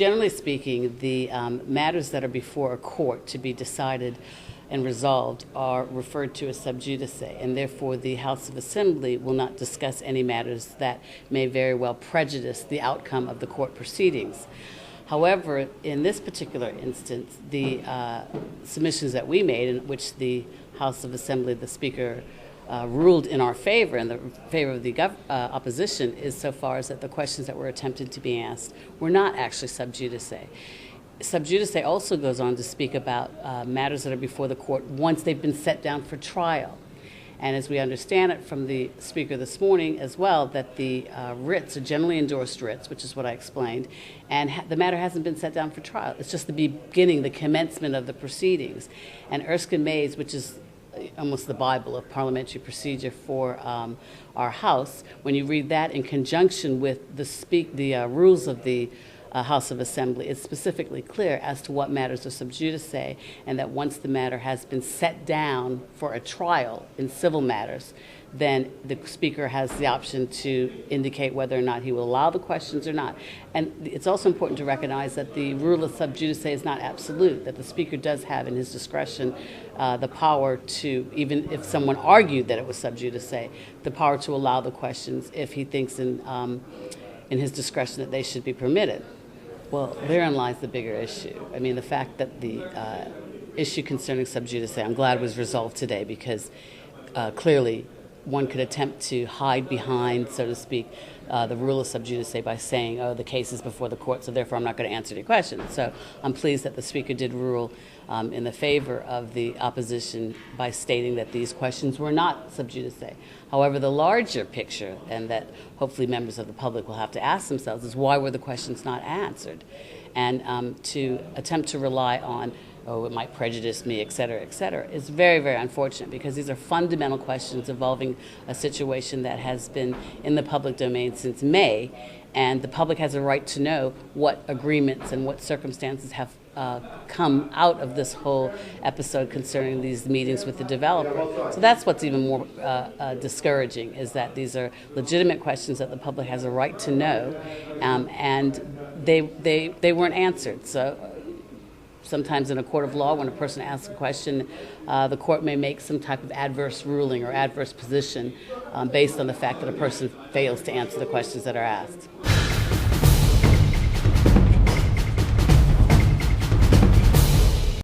generally speaking, the matters that are before a court to be decided and resolved are referred to as subjudice, and therefore the House of Assembly will not discuss any matters that may very well prejudice the outcome of the court proceedings. However, in this particular instance, the submissions that we made, in which the House of Assembly, the Speaker, ruled in our favor, in the favor of the opposition, is so far as that the questions that were attempted to be asked were not actually subjudice. Subjudice also goes on to speak about matters that are before the court once they've been set down for trial. And as we understand it from the Speaker this morning as well, that the writs are generally endorsed writs, which is what I explained, and the matter hasn't been set down for trial. It's just the beginning, the commencement of the proceedings. And Erskine Mayes, which is almost the Bible of parliamentary procedure for our House, when you read that in conjunction with the rules of the House of Assembly, it's specifically clear as to what matters are subjudice, and that once the matter has been set down for a trial in civil matters, then the Speaker has the option to indicate whether or not he will allow the questions or not. And it's also important to recognize that the rule of subjudice is not absolute, that the Speaker does have in his discretion the power to, even if someone argued that it was subjudice, the power to allow the questions if he thinks in his discretion that they should be permitted. Well, therein lies the bigger issue. I mean, the fact that the issue concerning subjudice, I'm glad was resolved today, because clearly one could attempt to hide behind, so to speak, the rule of subjudice by saying, oh, the case is before the court, so therefore I'm not going to answer any questions. So I'm pleased that the Speaker did rule in the favor of the opposition by stating that these questions were not subjudice. However, the larger picture, and that hopefully members of the public will have to ask themselves, is why were the questions not answered? And to attempt to rely on, oh, it might prejudice me, et cetera, is very, very unfortunate, because these are fundamental questions involving a situation that has been in the public domain since May, and the public has a right to know what agreements and what circumstances have come out of this whole episode concerning these meetings with the developer. So that's what's even more discouraging, is that these are legitimate questions that the public has a right to know, and they weren't answered. So sometimes in a court of law, when a person asks a question, the court may make some type of adverse ruling or adverse position based on the fact that a person fails to answer the questions that are asked.